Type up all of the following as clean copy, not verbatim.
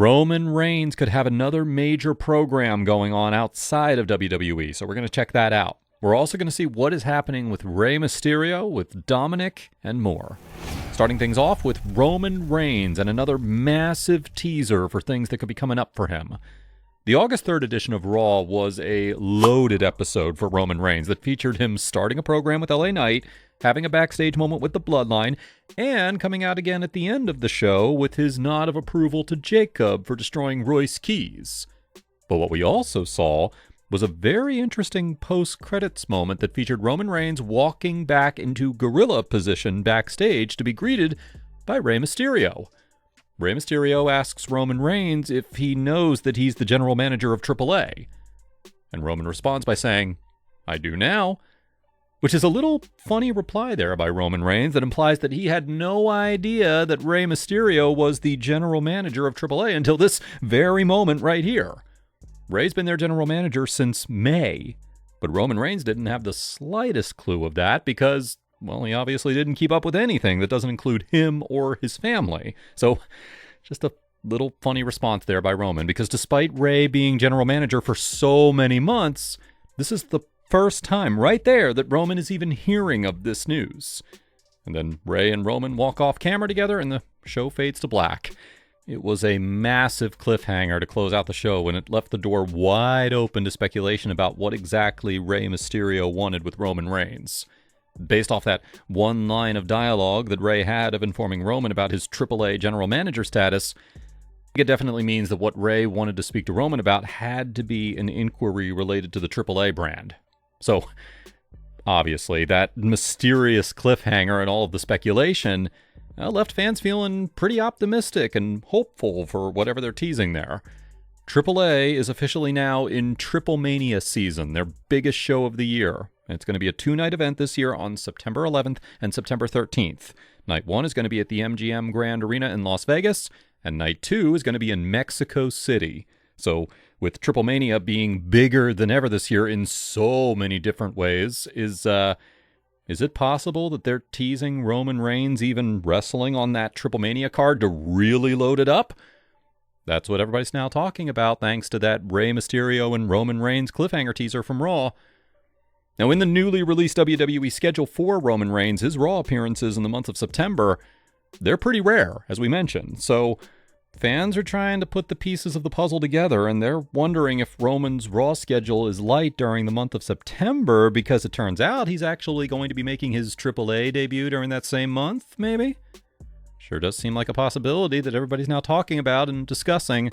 Roman Reigns could have another major program going on outside of WWE, so we're going to check that out. We're also going to see what is happening with Rey Mysterio, with Dominik, and more. Starting things off with Roman Reigns and another massive teaser for things that could be coming up for him. The August 3rd edition of Raw was a loaded episode for Roman Reigns that featured him starting a program with LA Knight, having a backstage moment with the Bloodline, and coming out again at the end of the show with his nod of approval to Jacob for destroying Royce Keys. But what we also saw was a very interesting post-credits moment that featured Roman Reigns walking back into gorilla position backstage to be greeted by Rey Mysterio. Rey Mysterio asks Roman Reigns if he knows that he's the general manager of AAA. And Roman responds by saying, "I do now," which is a little funny reply there by Roman Reigns that implies that he had no idea that Rey Mysterio was the general manager of AAA until this very moment right here. Rey's been their general manager since May, but Roman Reigns didn't have the slightest clue of that because, well, he obviously didn't keep up with anything that doesn't include him or his family. So, just a little funny response there by Roman, because despite Rey being general manager for so many months, this is the first time right there that Roman is even hearing of this news. And then Rey and Roman walk off camera together and the show fades to black. It was a massive cliffhanger to close out the show, and it left the door wide open to speculation about what exactly Rey Mysterio wanted with Roman Reigns. Based off that one line of dialogue that Rey had of informing Roman about his AAA general manager status, it definitely means that what Rey wanted to speak to Roman about had to be an inquiry related to the AAA brand. So, obviously, that mysterious cliffhanger and all of the speculation left fans feeling pretty optimistic and hopeful for whatever they're teasing there. AAA is officially now in Triple Mania season, their biggest show of the year. It's going to be a 2-night event this year on September 11th and September 13th. Night 1 is going to be at the MGM Grand Arena in Las Vegas, and Night 2 is going to be in Mexico City. So, with Triple Mania being bigger than ever this year in so many different ways, is it possible that they're teasing Roman Reigns even wrestling on that Triple Mania card to really load it up? That's what everybody's now talking about, thanks to that Rey Mysterio and Roman Reigns cliffhanger teaser from Raw. Now, in the newly released WWE schedule for Roman Reigns, his Raw appearances in the month of September, they're pretty rare, as we mentioned. So, fans are trying to put the pieces of the puzzle together, and they're wondering if Roman's Raw schedule is light during the month of September because it turns out he's actually going to be making his AAA debut during that same month, maybe? Sure does seem like a possibility that everybody's now talking about and discussing.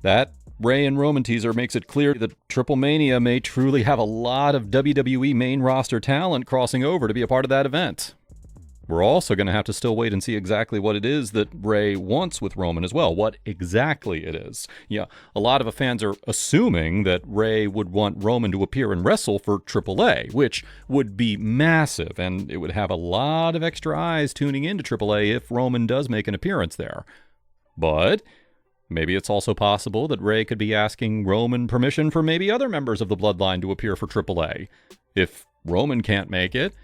That Rey and Roman teaser makes it clear that Triple Mania may truly have a lot of WWE main roster talent crossing over to be a part of that event. We're also going to have to still wait and see exactly what it is that Rey wants with Roman as well, what exactly it is. Yeah, a lot of fans are assuming that Rey would want Roman to appear and wrestle for AAA, which would be massive, and it would have a lot of extra eyes tuning into AAA if Roman does make an appearance there. But maybe it's also possible that Rey could be asking Roman permission for maybe other members of the Bloodline to appear for AAA. If Roman can't make it,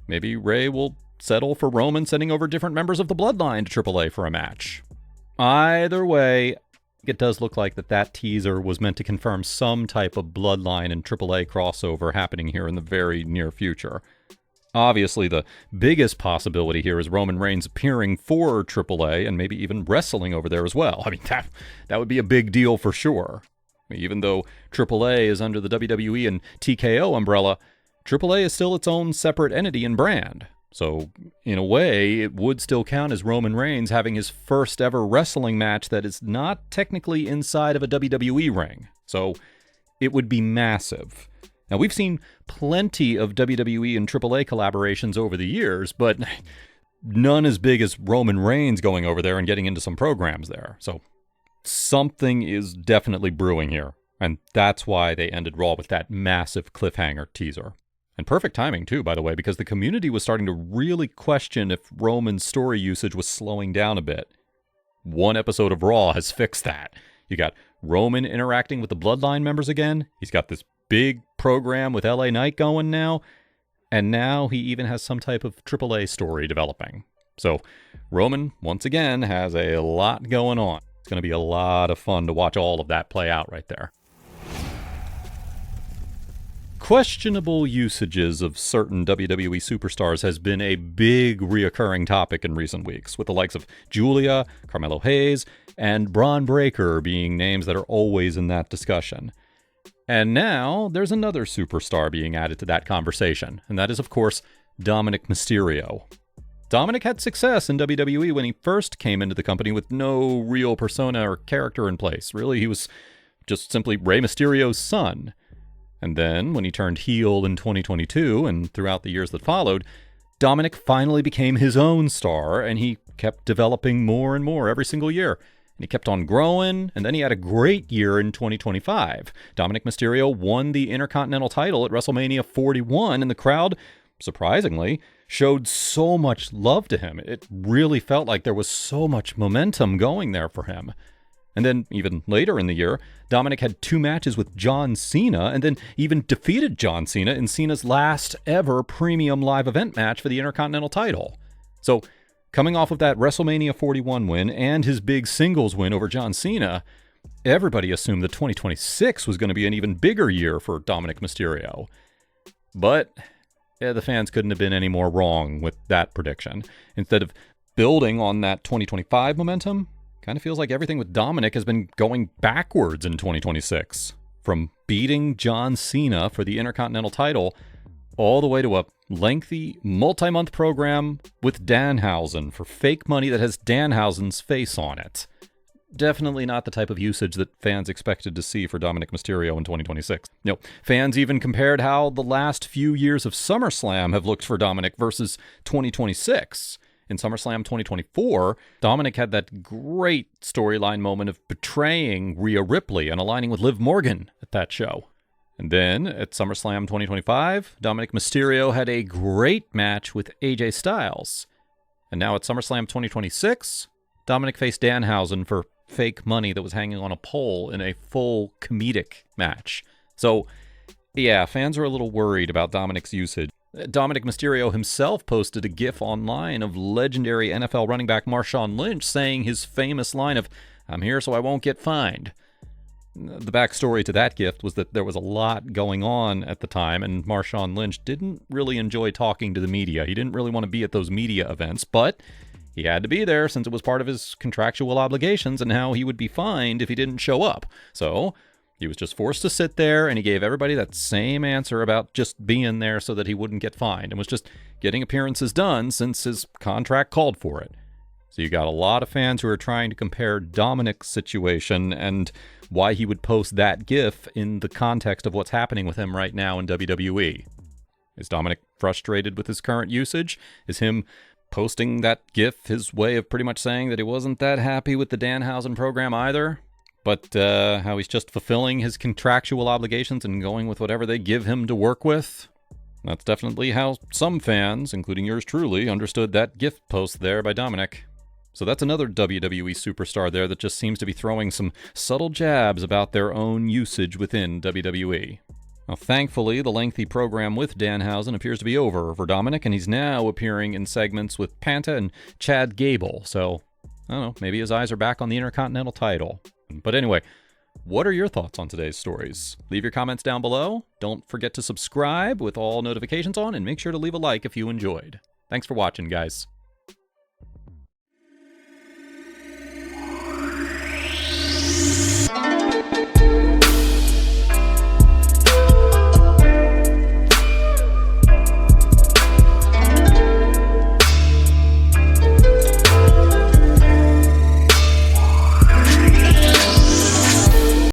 maybe Rey will settle for Roman sending over different members of the Bloodline to AAA for a match. Either way, it does look like that teaser was meant to confirm some type of Bloodline and AAA crossover happening here in the very near future. Obviously, the biggest possibility here is Roman Reigns appearing for AAA and maybe even wrestling over there as well. I mean, that would be a big deal for sure. Even though AAA is under the WWE and TKO umbrella, AAA is still its own separate entity and brand. So, in a way, it would still count as Roman Reigns having his first ever wrestling match that is not technically inside of a WWE ring. So, it would be massive. Now, we've seen plenty of WWE and AAA collaborations over the years, but none as big as Roman Reigns going over there and getting into some programs there. So, something is definitely brewing here. And that's why they ended Raw with that massive cliffhanger teaser. And perfect timing, too, by the way, because the community was starting to really question if Roman's story usage was slowing down a bit. One episode of Raw has fixed that. You got Roman interacting with the Bloodline members again. He's got this big program with LA Knight going now. And now he even has some type of AAA story developing. So Roman, once again, has a lot going on. It's going to be a lot of fun to watch all of that play out right there. Questionable usages of certain WWE superstars has been a big reoccurring topic in recent weeks, with the likes of Julia, Carmelo Hayes, and Bron Breakker being names that are always in that discussion. And now there's another superstar being added to that conversation, and that is, of course, Dominik Mysterio. Dominik had success in WWE when he first came into the company with no real persona or character in place. Really, he was just simply Rey Mysterio's son. And then, when he turned heel in 2022 and throughout the years that followed, Dominik finally became his own star, and he kept developing more and more every single year. And he kept on growing, and then he had a great year in 2025. Dominik Mysterio won the Intercontinental title at WrestleMania 41, and the crowd, surprisingly, showed so much love to him. It really felt like there was so much momentum going there for him. And then, even later in the year, Dominik had 2 matches with John Cena, and then even defeated John Cena in Cena's last ever premium live event match for the Intercontinental title. So, coming off of that WrestleMania 41 win and his big singles win over John Cena, everybody assumed that 2026 was going to be an even bigger year for Dominik Mysterio. But the fans couldn't have been any more wrong with that prediction. Instead of building on that 2025 momentum, kind of feels like everything with Dominik has been going backwards in 2026. From beating John Cena for the Intercontinental title all the way to a lengthy, multi-month program with Danhausen for fake money that has Danhausen's face on it. Definitely not the type of usage that fans expected to see for Dominik Mysterio in 2026. Fans even compared how the last few years of SummerSlam have looked for Dominik versus 2026. In SummerSlam 2024, Dominik had that great storyline moment of betraying Rhea Ripley and aligning with Liv Morgan at that show. And then, at SummerSlam 2025, Dominik Mysterio had a great match with AJ Styles. And now at SummerSlam 2026, Dominik faced Danhausen for fake money that was hanging on a pole in a full comedic match. So, yeah, fans are a little worried about Dominik's usage. Dominik Mysterio himself posted a GIF online of legendary NFL running back Marshawn Lynch saying his famous line of, "I'm here so I won't get fined." The backstory to that GIF was that there was a lot going on at the time, and Marshawn Lynch didn't really enjoy talking to the media. He didn't really want to be at those media events, but he had to be there since it was part of his contractual obligations and how he would be fined if he didn't show up. So he was just forced to sit there, and he gave everybody that same answer about just being there so that he wouldn't get fined, and was just getting appearances done since his contract called for it. So you got a lot of fans who are trying to compare Dominik's situation and why he would post that GIF in the context of what's happening with him right now in WWE. Is Dominik frustrated with his current usage? Is him posting that GIF his way of pretty much saying that he wasn't that happy with the Danhausen program either? But how he's just fulfilling his contractual obligations and going with whatever they give him to work with? That's definitely how some fans, including yours truly, understood that GIF post there by Dominik. So that's another WWE superstar there that just seems to be throwing some subtle jabs about their own usage within WWE. Now, thankfully, the lengthy program with Danhausen appears to be over for Dominik, and he's now appearing in segments with Panta and Chad Gable. So, I don't know, maybe his eyes are back on the Intercontinental title. But anyway, what are your thoughts on today's stories? Leave your comments down below. Don't forget to subscribe with all notifications on, and make sure to leave a like if you enjoyed. Thanks for watching, guys.